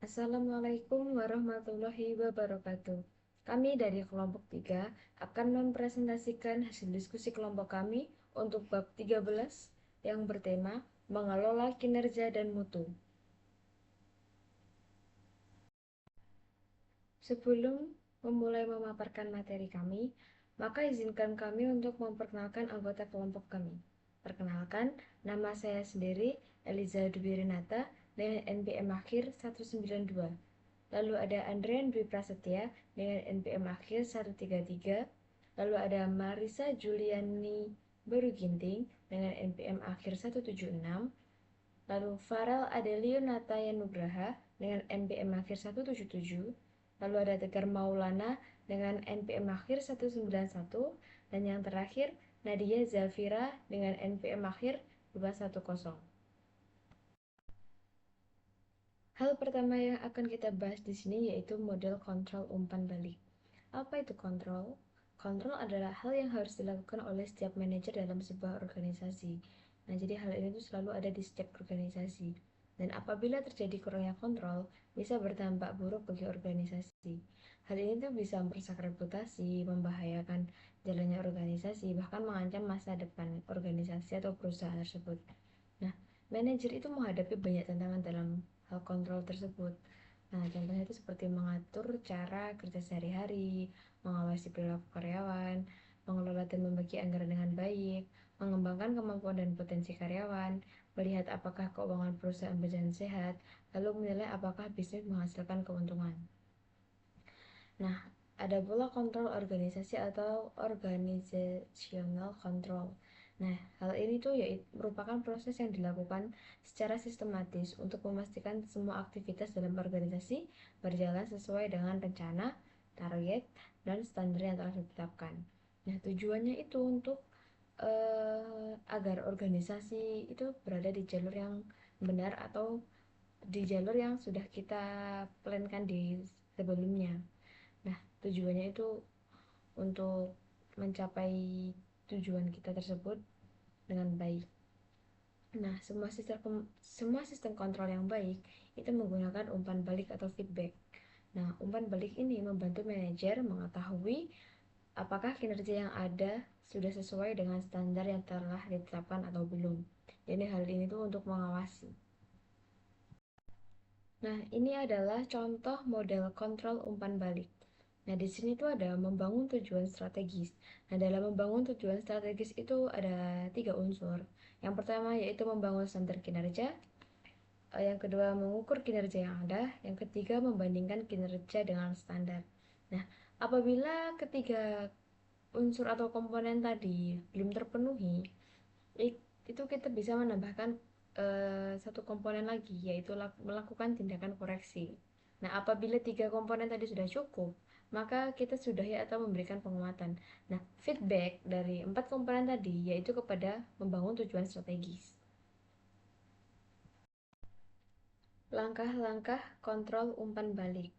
Assalamualaikum warahmatullahi wabarakatuh. Kami dari kelompok 3 akan mempresentasikan hasil diskusi kelompok kami untuk bab 13 yang bertema mengelola kinerja dan mutu. Sebelum memulai memaparkan materi kami, maka izinkan kami untuk memperkenalkan anggota kelompok kami. Perkenalkan, nama saya sendiri Eliza Dubirinata dengan NPM akhir 192. Lalu ada Andrean Dwi Prasetya dengan NPM akhir 133. Lalu ada Marisa Juliani Baruginting dengan NPM akhir 176. Lalu Farel Adelio Nataya Nugraha dengan NPM akhir 177. Lalu ada Tegar Maulana dengan NPM akhir 191. Dan yang terakhir Nadia Zafira dengan NPM akhir 210. Hal pertama yang akan kita bahas di sini yaitu model kontrol umpan balik. Apa itu kontrol? Kontrol adalah hal yang harus dilakukan oleh setiap manajer dalam sebuah organisasi. Nah, jadi hal ini tuh selalu ada di setiap organisasi. Dan apabila terjadi kurangnya kontrol, bisa berdampak buruk bagi organisasi. Hal ini tuh bisa merusak reputasi, membahayakan jalannya organisasi, bahkan mengancam masa depan organisasi atau perusahaan tersebut. Nah, manajer itu menghadapi banyak tantangan dalam hal kontrol tersebut. Nah, contohnya itu seperti mengatur cara kerja sehari-hari, mengawasi perilaku karyawan, mengelola dan membagi anggaran dengan baik, mengembangkan kemampuan dan potensi karyawan, melihat apakah keuangan perusahaan berjalan sehat, lalu menilai apakah bisnis menghasilkan keuntungan. Nah, ada pula kontrol organisasi atau organizational control. Nah, hal ini tuh yaitu merupakan proses yang dilakukan secara sistematis untuk memastikan semua aktivitas dalam organisasi berjalan sesuai dengan rencana, target, dan standar yang telah ditetapkan. Nah, tujuannya itu untuk agar organisasi itu berada di jalur yang benar atau di jalur yang sudah kita plankan di sebelumnya. Nah, tujuannya itu untuk mencapai tujuan kita tersebut dengan baik. Nah, semua sistem kontrol yang baik itu menggunakan umpan balik atau feedback. Nah, umpan balik ini membantu manajer mengetahui apakah kinerja yang ada sudah sesuai dengan standar yang telah ditetapkan atau belum. Jadi hal ini tuh untuk mengawasi. Nah, ini adalah contoh model kontrol umpan balik. Nah, di sini tuh ada membangun tujuan strategis. Nah, dalam membangun tujuan strategis itu ada 3 unsur. Yang pertama yaitu membangun standar kinerja, yang kedua mengukur kinerja yang ada, yang ketiga membandingkan kinerja dengan standar. Nah, apabila ketiga unsur atau komponen tadi belum terpenuhi, itu kita bisa menambahkan satu komponen lagi, yaitu melakukan tindakan koreksi. Nah, apabila 3 komponen tadi sudah cukup, maka kita sudahi atau memberikan penguatan. Nah, feedback dari 4 komponen tadi yaitu kepada membangun tujuan strategis. Langkah-langkah kontrol umpan balik.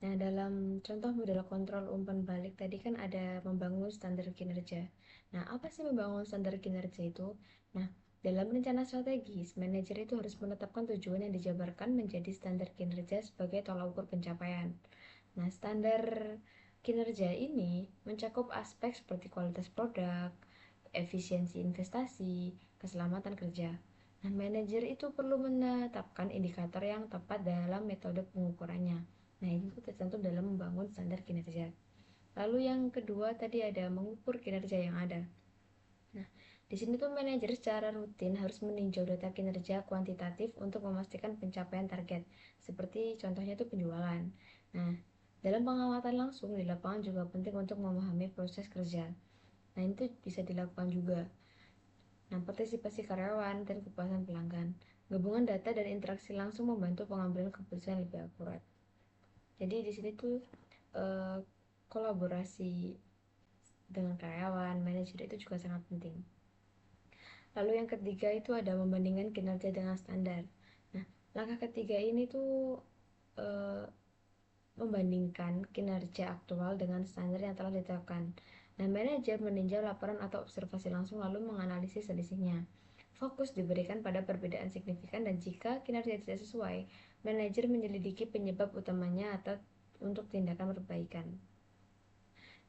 Nah, dalam contoh model kontrol umpan balik tadi kan ada membangun standar kinerja. Nah, apa sih membangun standar kinerja itu? Nah, dalam rencana strategis, manajer itu harus menetapkan tujuan yang dijabarkan menjadi standar kinerja sebagai tolak ukur pencapaian. Nah, standar kinerja ini mencakup aspek seperti kualitas produk, efisiensi investasi, keselamatan kerja. Nah, manajer itu perlu menetapkan indikator yang tepat dalam metode pengukurannya. Nah, ini tercantum dalam membangun standar kinerja. Lalu yang kedua tadi ada mengukur kinerja yang ada. Nah, di sini tuh manajer secara rutin harus meninjau data kinerja kuantitatif untuk memastikan pencapaian target. Seperti contohnya itu penjualan. Nah, dalam pengamatan langsung di lapangan juga penting untuk memahami proses kerja. Nah, itu bisa dilakukan juga. Nah, partisipasi karyawan dan kepuasan pelanggan. Gabungan data dan interaksi langsung membantu pengambilan keputusan lebih akurat. Jadi di sini tuh eh, kolaborasi dengan karyawan, manajer itu juga sangat penting. Lalu yang ketiga itu ada membandingkan kinerja dengan standar. Nah, langkah ketiga ini tuh eh, membandingkan kinerja aktual dengan standar yang telah ditetapkan. Nah, manajer meninjau laporan atau observasi langsung lalu menganalisis selisihnya. Fokus diberikan pada perbedaan signifikan dan jika kinerja tidak sesuai, manajer menyelidiki penyebab utamanya atau untuk tindakan perbaikan.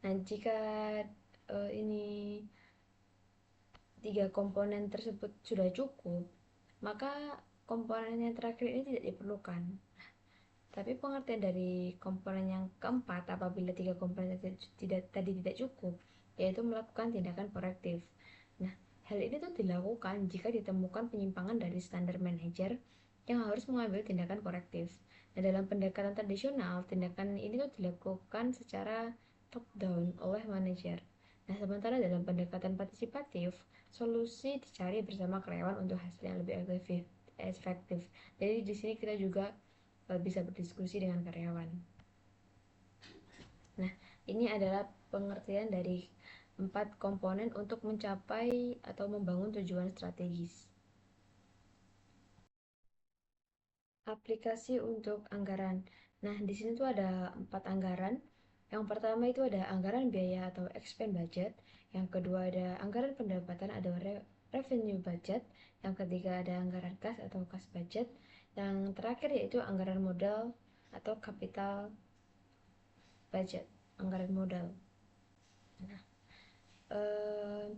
Nah, jika ini tiga komponen tersebut sudah cukup, maka komponen yang terakhir ini tidak diperlukan. Tapi pengertian dari komponen yang keempat apabila tiga komponen tadi tidak cukup, yaitu melakukan tindakan korektif. Nah, hal ini tuh dilakukan jika ditemukan penyimpangan dari standar manajer yang harus mengambil tindakan korektif. Nah, dalam pendekatan tradisional, tindakan ini tuh dilakukan secara top down oleh manajer. Nah, sementara dalam pendekatan partisipatif, solusi dicari bersama karyawan untuk hasil yang lebih efektif. Jadi di sini kita juga bisa berdiskusi dengan karyawan. Nah, ini adalah pengertian dari 4 komponen untuk mencapai atau membangun tujuan strategis. Aplikasi untuk anggaran. Nah, di sini tuh ada 4 anggaran. Yang pertama itu ada anggaran biaya atau expense budget. Yang kedua ada anggaran pendapatan atau revenue budget. Yang ketiga ada anggaran kas atau kas budget. Yang terakhir yaitu anggaran modal atau capital budget, anggaran modal. Nah, eh,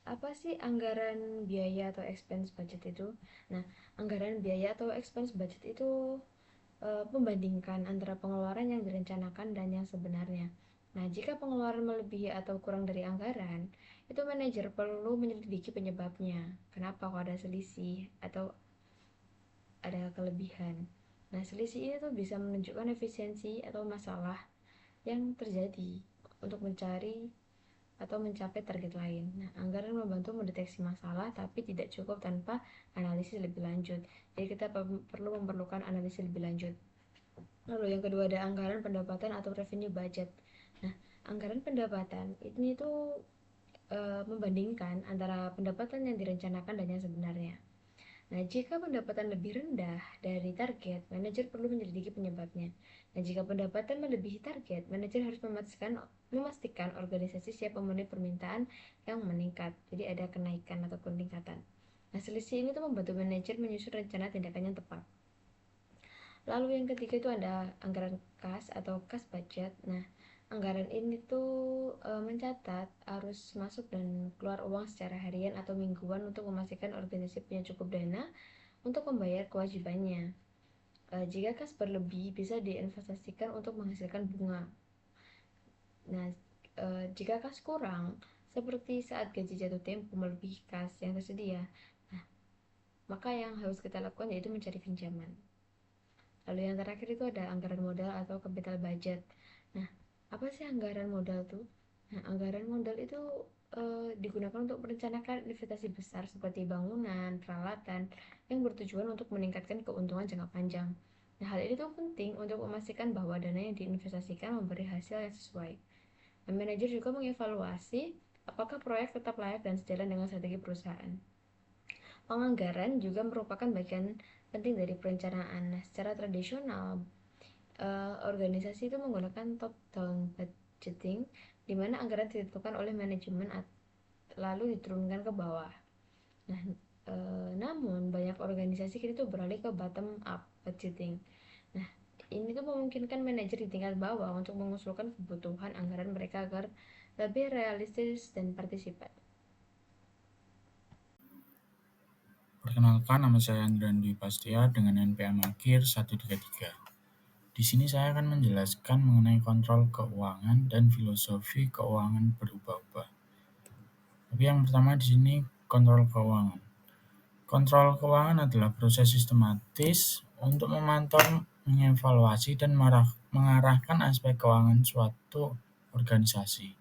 apa sih anggaran biaya atau expense budget itu? Nah, anggaran biaya atau expense budget itu membandingkan antara pengeluaran yang direncanakan dan yang sebenarnya. Nah, jika pengeluaran melebihi atau kurang dari anggaran, itu manajer perlu menyelidiki penyebabnya. Kenapa kok ada selisih atau ada kelebihan? Nah, selisih ini tuh bisa menunjukkan efisiensi atau masalah yang terjadi untuk mencari atau mencapai target lain. Nah, anggaran membantu mendeteksi masalah tapi tidak cukup tanpa analisis lebih lanjut. Jadi kita perlu memerlukan analisis lebih lanjut. Lalu yang kedua ada anggaran pendapatan atau revenue budget. Nah, anggaran pendapatan ini tuh membandingkan antara pendapatan yang direncanakan dan yang sebenarnya. Nah, jika pendapatan lebih rendah dari target, manajer perlu menyelidiki penyebabnya. Nah, jika pendapatan melebihi target, manajer harus memastikan organisasi siap memenuhi permintaan yang meningkat. Jadi ada kenaikan atau peningkatan. Nah, selisih ini tuh membantu manajer menyusun rencana tindakan yang tepat. Lalu yang ketiga itu ada anggaran kas atau kas budget. Nah, anggaran ini tuh mencatat arus masuk dan keluar uang secara harian atau mingguan untuk memastikan organisasi punya cukup dana untuk membayar kewajibannya. Jika kas berlebih bisa diinvestasikan untuk menghasilkan bunga. Nah, jika kas kurang, seperti saat gaji jatuh tempo melebihi kas yang tersedia, nah, maka yang harus kita lakukan yaitu mencari pinjaman. Lalu yang terakhir itu ada anggaran modal atau capital budget. Nah, apa sih anggaran modal tuh? Nah, anggaran modal itu digunakan untuk merencanakan investasi besar seperti bangunan, peralatan yang bertujuan untuk meningkatkan keuntungan jangka panjang. Nah, hal ini tuh penting untuk memastikan bahwa dana yang diinvestasikan memberi hasil yang sesuai. Nah, manajer juga mengevaluasi apakah proyek tetap layak dan sejalan dengan strategi perusahaan. Penganggaran juga merupakan bagian penting dari perencanaan. Nah, secara tradisional, organisasi itu menggunakan top-down budgeting, di mana anggaran ditentukan oleh manajemen lalu diturunkan ke bawah. Nah, namun banyak organisasi kini tuh beralih ke bottom-up budgeting. Nah, ini tuh memungkinkan manajer di tingkat bawah untuk mengusulkan kebutuhan anggaran mereka agar lebih realistis dan partisipatif. Perkenalkan, nama saya Andran Dwi Pastia dengan NPM akhir 133. Di sini saya akan menjelaskan mengenai kontrol keuangan dan filosofi keuangan berubah-ubah. Tapi yang pertama di sini kontrol keuangan. Kontrol keuangan adalah proses sistematis untuk memantau, mengevaluasi, dan mengarahkan aspek keuangan suatu organisasi.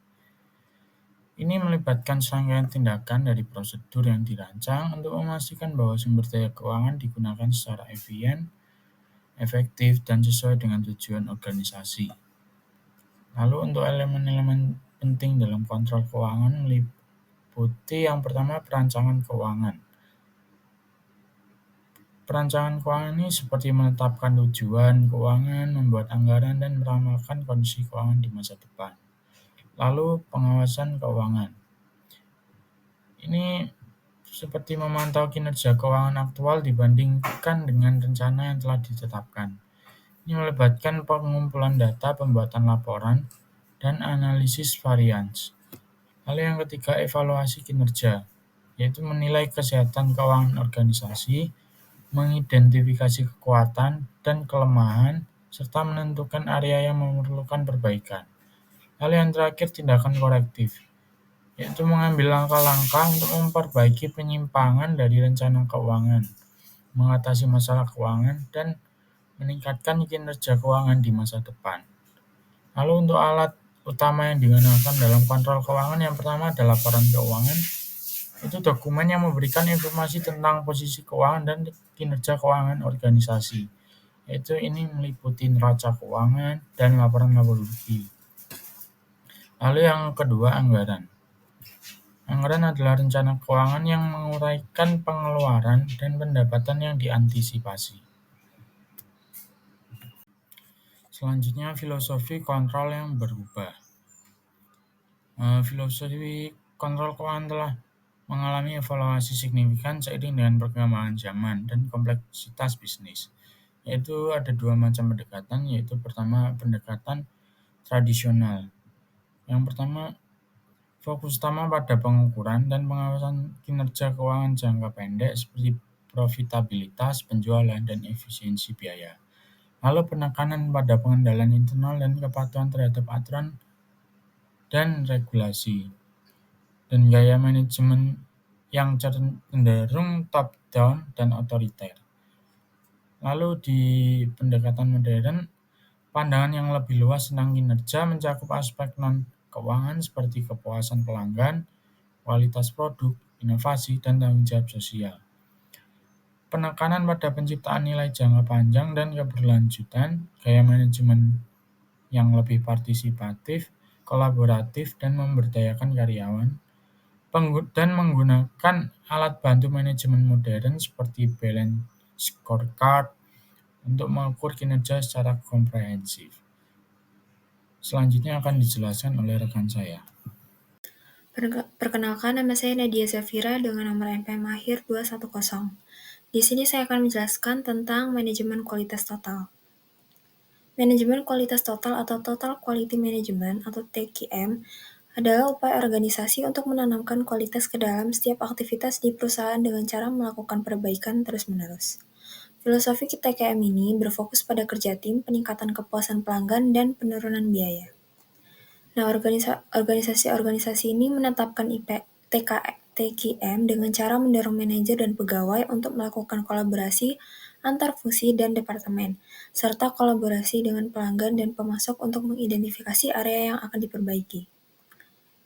Ini melibatkan serangkaian tindakan dari prosedur yang dirancang untuk memastikan bahwa sumber daya keuangan digunakan secara efektif, dan sesuai dengan tujuan organisasi. Lalu untuk elemen-elemen penting dalam kontrol keuangan meliputi yang pertama perancangan keuangan. Perancangan keuangan ini seperti menetapkan tujuan keuangan, membuat anggaran, dan meramalkan kondisi keuangan di masa depan. Lalu pengawasan keuangan. Ini seperti memantau kinerja keuangan aktual dibandingkan dengan rencana yang telah ditetapkan. Ini melibatkan pengumpulan data, pembuatan laporan, dan analisis varians. Lalu yang ketiga, evaluasi kinerja, yaitu menilai kesehatan keuangan organisasi, mengidentifikasi kekuatan dan kelemahan, serta menentukan area yang memerlukan perbaikan. Lalu yang terakhir, tindakan korektif, yaitu mengambil langkah-langkah untuk memperbaiki penyimpangan dari rencana keuangan, mengatasi masalah keuangan, dan meningkatkan kinerja keuangan di masa depan. Lalu untuk alat utama yang digunakan dalam kontrol keuangan, yang pertama adalah laporan keuangan. Itu dokumen yang memberikan informasi tentang posisi keuangan dan kinerja keuangan organisasi. Yaitu ini meliputi neraca keuangan dan laporan laba rugi. Lalu yang kedua, anggaran. Anggaran adalah rencana keuangan yang menguraikan pengeluaran dan pendapatan yang diantisipasi. Selanjutnya, filosofi kontrol yang berubah. Filosofi kontrol keuangan telah mengalami evaluasi signifikan seiring dengan perkembangan zaman dan kompleksitas bisnis. Yaitu ada dua macam pendekatan, yaitu pertama pendekatan tradisional. Yang pertama, fokus utama pada pengukuran dan pengawasan kinerja keuangan jangka pendek seperti profitabilitas, penjualan, dan efisiensi biaya. Lalu penekanan pada pengendalian internal dan kepatuhan terhadap aturan dan regulasi. Dan gaya manajemen yang cenderung top-down dan otoriter. Lalu di pendekatan modern, pandangan yang lebih luas tentang kinerja mencakup aspek non-keuangan seperti kepuasan pelanggan, kualitas produk, inovasi, dan tanggung jawab sosial. Penekanan pada penciptaan nilai jangka panjang dan keberlanjutan, gaya manajemen yang lebih partisipatif, kolaboratif, dan memberdayakan karyawan, dan menggunakan alat bantu manajemen modern seperti balance scorecard untuk mengukur kinerja secara komprehensif. Selanjutnya akan dijelaskan oleh rekan saya. Perkenalkan, nama saya Nadia Zafira dengan nomor NPM akhir 210. Di sini saya akan menjelaskan tentang manajemen kualitas total. Manajemen kualitas total atau Total Quality Management atau TQM adalah upaya organisasi untuk menanamkan kualitas ke dalam setiap aktivitas di perusahaan dengan cara melakukan perbaikan terus-menerus. Filosofi TQM ini berfokus pada kerja tim, peningkatan kepuasan pelanggan, dan penurunan biaya. Nah, organisasi-organisasi ini menetapkan TQM dengan cara mendorong manajer dan pegawai untuk melakukan kolaborasi antar fungsi dan departemen, serta kolaborasi dengan pelanggan dan pemasok untuk mengidentifikasi area yang akan diperbaiki.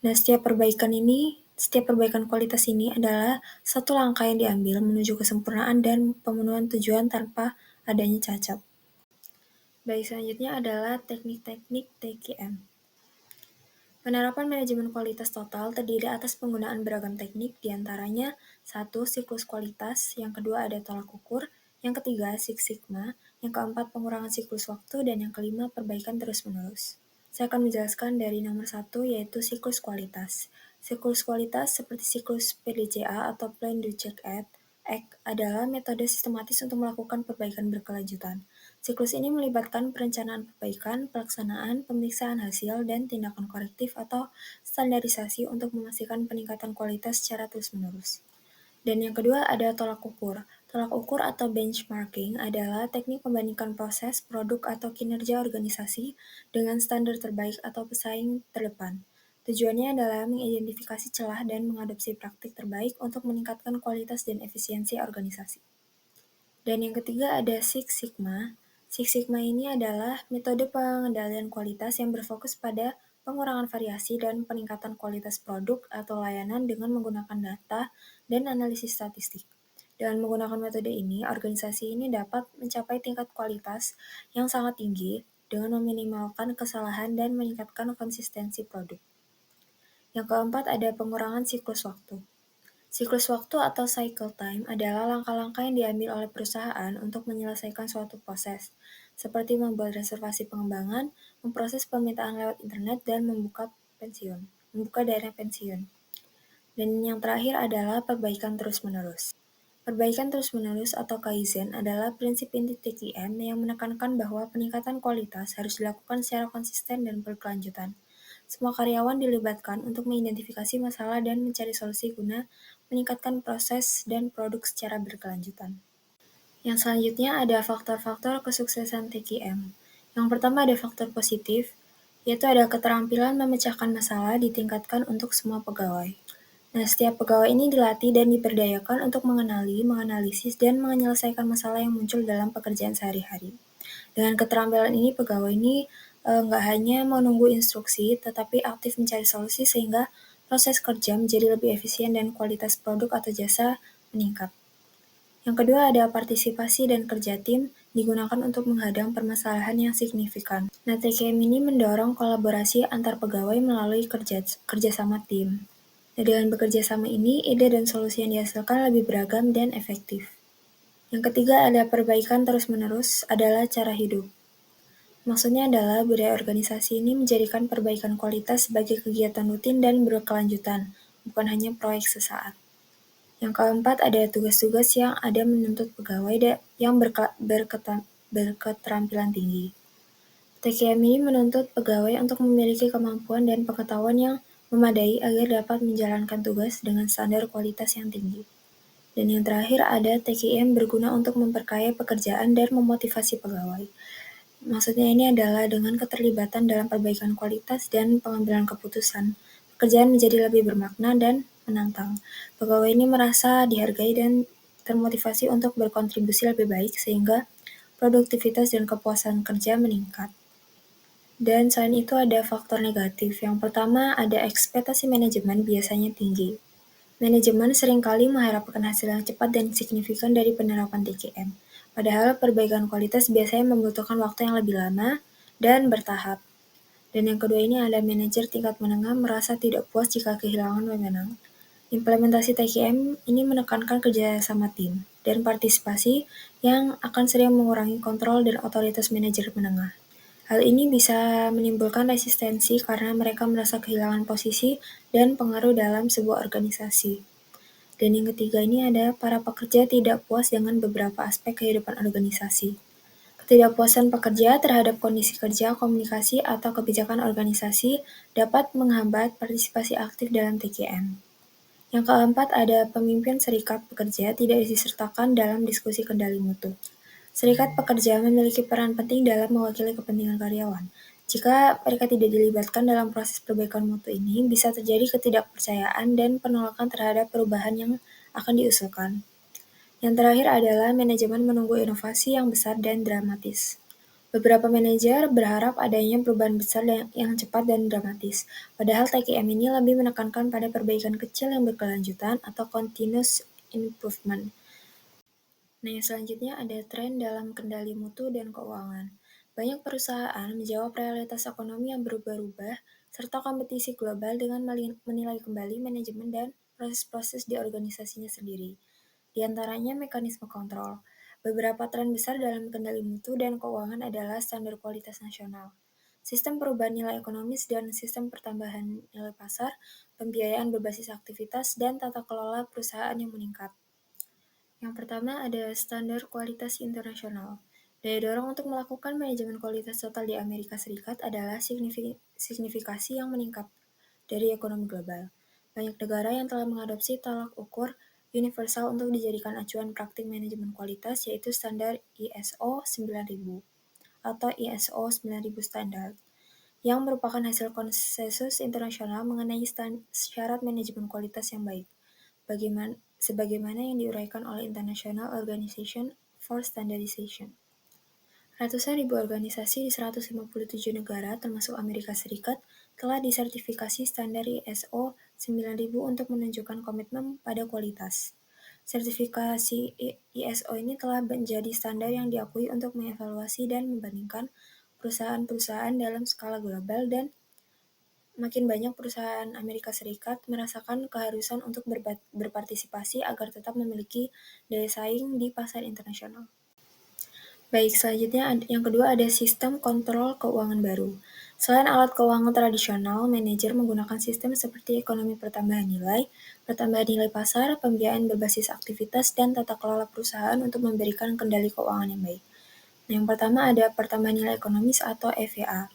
Nah, setiap perbaikan kualitas ini adalah satu langkah yang diambil menuju kesempurnaan dan pemenuhan tujuan tanpa adanya cacat. Baik, selanjutnya adalah teknik-teknik TQM. Penerapan manajemen kualitas total terdiri atas penggunaan beragam teknik, diantaranya 1. Siklus kualitas, yang kedua ada tolak ukur, yang ketiga Six Sigma, yang keempat pengurangan siklus waktu, dan yang kelima perbaikan terus-menerus. Saya akan menjelaskan dari nomor 1, yaitu siklus kualitas. Siklus kualitas seperti siklus PDCA atau Plan Do Check Act adalah metode sistematis untuk melakukan perbaikan berkelanjutan. Siklus ini melibatkan perencanaan perbaikan, pelaksanaan, pemeriksaan hasil, dan tindakan korektif atau standarisasi untuk memastikan peningkatan kualitas secara terus-menerus. Dan yang kedua ada tolak ukur. Tolak ukur atau benchmarking adalah teknik membandingkan proses, produk, atau kinerja organisasi dengan standar terbaik atau pesaing terdepan. Tujuannya adalah mengidentifikasi celah dan mengadopsi praktik terbaik untuk meningkatkan kualitas dan efisiensi organisasi. Dan yang ketiga ada Six Sigma. Six Sigma ini adalah metode pengendalian kualitas yang berfokus pada pengurangan variasi dan peningkatan kualitas produk atau layanan dengan menggunakan data dan analisis statistik. Dengan menggunakan metode ini, organisasi ini dapat mencapai tingkat kualitas yang sangat tinggi dengan meminimalkan kesalahan dan meningkatkan konsistensi produk. Yang keempat ada pengurangan siklus waktu. Siklus waktu atau cycle time adalah langkah-langkah yang diambil oleh perusahaan untuk menyelesaikan suatu proses, seperti membuat reservasi pengembangan, memproses permintaan lewat internet, dan membuka dana pensiun. Dan yang terakhir adalah perbaikan terus-menerus. Perbaikan terus-menerus atau Kaizen adalah prinsip inti TQM yang menekankan bahwa peningkatan kualitas harus dilakukan secara konsisten dan berkelanjutan. Semua karyawan dilibatkan untuk mengidentifikasi masalah dan mencari solusi guna meningkatkan proses dan produk secara berkelanjutan. Yang selanjutnya ada faktor-faktor kesuksesan TQM. Yang pertama ada faktor positif, yaitu ada keterampilan memecahkan masalah ditingkatkan untuk semua pegawai. Nah, setiap pegawai ini dilatih dan diberdayakan untuk mengenali, menganalisis, dan menyelesaikan masalah yang muncul dalam pekerjaan sehari-hari. Dengan keterampilan ini, pegawai ini nggak hanya menunggu instruksi, tetapi aktif mencari solusi sehingga proses kerja menjadi lebih efisien dan kualitas produk atau jasa meningkat. Yang kedua ada partisipasi dan kerja tim digunakan untuk menghadang permasalahan yang signifikan. Nah, TKM ini mendorong kolaborasi antar pegawai melalui kerjasama tim. Nah, dengan bekerja sama ini, ide dan solusi yang dihasilkan lebih beragam dan efektif. Yang ketiga ada perbaikan terus-menerus adalah cara hidup. Maksudnya adalah budaya organisasi ini menjadikan perbaikan kualitas sebagai kegiatan rutin dan berkelanjutan, bukan hanya proyek sesaat. Yang keempat ada tugas-tugas yang ada menuntut pegawai yang berketerampilan tinggi. TKM ini menuntut pegawai untuk memiliki kemampuan dan pengetahuan yang memadai agar dapat menjalankan tugas dengan standar kualitas yang tinggi. Dan yang terakhir ada TKM berguna untuk memperkaya pekerjaan dan memotivasi pegawai. Maksudnya ini adalah dengan keterlibatan dalam perbaikan kualitas dan pengambilan keputusan, pekerjaan menjadi lebih bermakna dan menantang. Pegawai ini merasa dihargai dan termotivasi untuk berkontribusi lebih baik sehingga produktivitas dan kepuasan kerja meningkat. Dan selain itu ada faktor negatif. Yang pertama ada ekspektasi manajemen biasanya tinggi. Manajemen seringkali mengharapkan hasil yang cepat dan signifikan dari penerapan TKM. Padahal perbaikan kualitas biasanya membutuhkan waktu yang lebih lama dan bertahap. Dan yang kedua ini ada manajer tingkat menengah merasa tidak puas jika kehilangan wewenang. Implementasi TKM ini menekankan kerja sama tim dan partisipasi yang akan sering mengurangi kontrol dan otoritas manajer menengah. Hal ini bisa menimbulkan resistensi karena mereka merasa kehilangan posisi dan pengaruh dalam sebuah organisasi. Dan yang ketiga ini ada para pekerja tidak puas dengan beberapa aspek kehidupan organisasi. Ketidakpuasan pekerja terhadap kondisi kerja, komunikasi, atau kebijakan organisasi dapat menghambat partisipasi aktif dalam TKM. Yang keempat ada pemimpin serikat pekerja tidak disertakan dalam diskusi kendali mutu. Serikat pekerja memiliki peran penting dalam mewakili kepentingan karyawan. Jika mereka tidak dilibatkan dalam proses perbaikan mutu ini, bisa terjadi ketidakpercayaan dan penolakan terhadap perubahan yang akan diusulkan. Yang terakhir adalah manajemen menunggu inovasi yang besar dan dramatis. Beberapa manajer berharap adanya perubahan besar yang cepat dan dramatis, padahal TKM ini lebih menekankan pada perbaikan kecil yang berkelanjutan atau continuous improvement. Nah, yang selanjutnya ada tren dalam kendali mutu dan keuangan. Banyak perusahaan menjawab realitas ekonomi yang berubah-ubah, serta kompetisi global dengan menilai kembali manajemen dan proses-proses di organisasinya sendiri. Di antaranya mekanisme kontrol. Beberapa tren besar dalam kendali mutu dan keuangan adalah standar kualitas nasional, sistem perubahan nilai ekonomis dan sistem pertambahan nilai pasar, pembiayaan berbasis aktivitas, dan tata kelola perusahaan yang meningkat. Yang pertama ada standar kualitas internasional. Daya dorong untuk melakukan manajemen kualitas total di Amerika Serikat adalah signifikasi yang meningkat dari ekonomi global. Banyak negara yang telah mengadopsi tolak ukur universal untuk dijadikan acuan praktik manajemen kualitas yaitu standar ISO 9000 atau ISO 9000 standar yang merupakan hasil konsensus internasional mengenai syarat manajemen kualitas yang baik, sebagaimana yang diuraikan oleh International Organization for Standardization. Ratusan ribu organisasi di 157 negara, termasuk Amerika Serikat, telah disertifikasi standar ISO 9000 untuk menunjukkan komitmen pada kualitas. Sertifikasi ISO ini telah menjadi standar yang diakui untuk mengevaluasi dan membandingkan perusahaan-perusahaan dalam skala global dan makin banyak perusahaan Amerika Serikat merasakan keharusan untuk berpartisipasi agar tetap memiliki daya saing di pasar internasional. Baik, selanjutnya yang kedua ada sistem kontrol keuangan baru. Selain alat keuangan tradisional, manajer menggunakan sistem seperti ekonomi pertambahan nilai pasar, pembiayaan berbasis aktivitas, dan tata kelola perusahaan untuk memberikan kendali keuangan yang baik. Yang pertama ada pertambahan nilai ekonomis atau EVA.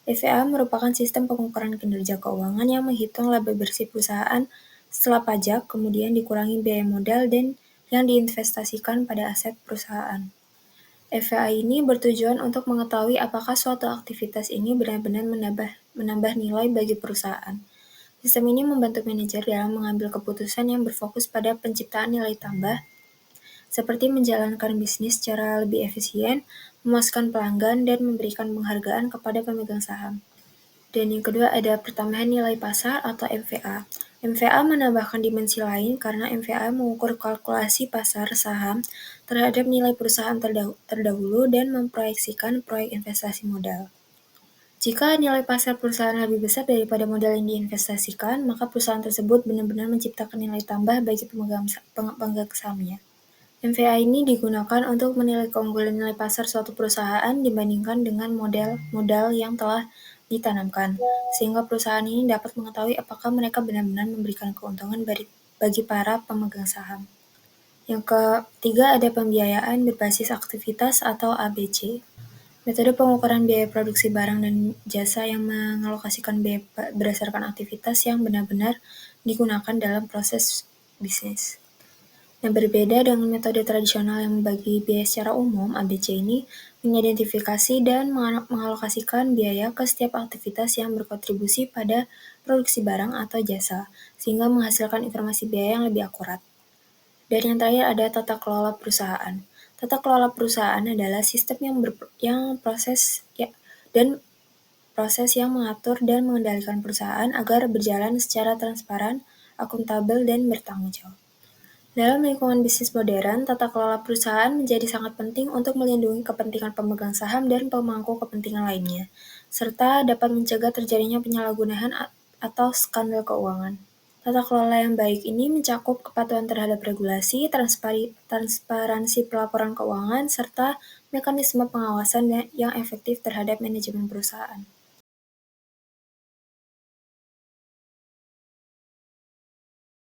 EVA merupakan sistem pengukuran kinerja keuangan yang menghitung laba bersih perusahaan setelah pajak, kemudian dikurangi biaya modal dan yang diinvestasikan pada aset perusahaan. EVA ini bertujuan untuk mengetahui apakah suatu aktivitas ini benar-benar menambah nilai bagi perusahaan. Sistem ini membantu manajer dalam mengambil keputusan yang berfokus pada penciptaan nilai tambah, seperti menjalankan bisnis secara lebih efisien, memuaskan pelanggan, dan memberikan penghargaan kepada pemegang saham. Dan yang kedua ada pertambahan nilai pasar atau MVA. MVA menambahkan dimensi lain karena MVA mengukur kalkulasi pasar saham terhadap nilai perusahaan terdahulu dan memproyeksikan proyek investasi modal. Jika nilai pasar perusahaan lebih besar daripada modal yang diinvestasikan, maka perusahaan tersebut benar-benar menciptakan nilai tambah bagi pemegang sahamnya. MVA ini digunakan untuk menilai keunggulan nilai pasar suatu perusahaan dibandingkan dengan modal yang telah ditanamkan, sehingga perusahaan ini dapat mengetahui apakah mereka benar-benar memberikan keuntungan bagi para pemegang saham. Yang ketiga ada pembiayaan berbasis aktivitas atau ABC. Metode pengukuran biaya produksi barang dan jasa yang mengalokasikan biaya berdasarkan aktivitas yang benar-benar digunakan dalam proses bisnis. Yang berbeda dengan metode tradisional yang membagi biaya secara umum, ABC ini mengidentifikasi dan mengalokasikan biaya ke setiap aktivitas yang berkontribusi pada produksi barang atau jasa, sehingga menghasilkan informasi biaya yang lebih akurat. Dan yang terakhir ada tata kelola perusahaan. Tata kelola perusahaan adalah sistem proses yang mengatur dan mengendalikan perusahaan agar berjalan secara transparan, akuntabel, dan bertanggung jawab. Dalam lingkungan bisnis modern, tata kelola perusahaan menjadi sangat penting untuk melindungi kepentingan pemegang saham dan pemangku kepentingan lainnya, serta dapat mencegah terjadinya penyalahgunaan atau skandal keuangan. Tata kelola yang baik ini mencakup kepatuhan terhadap regulasi, transparansi pelaporan keuangan, serta mekanisme pengawasan yang efektif terhadap manajemen perusahaan.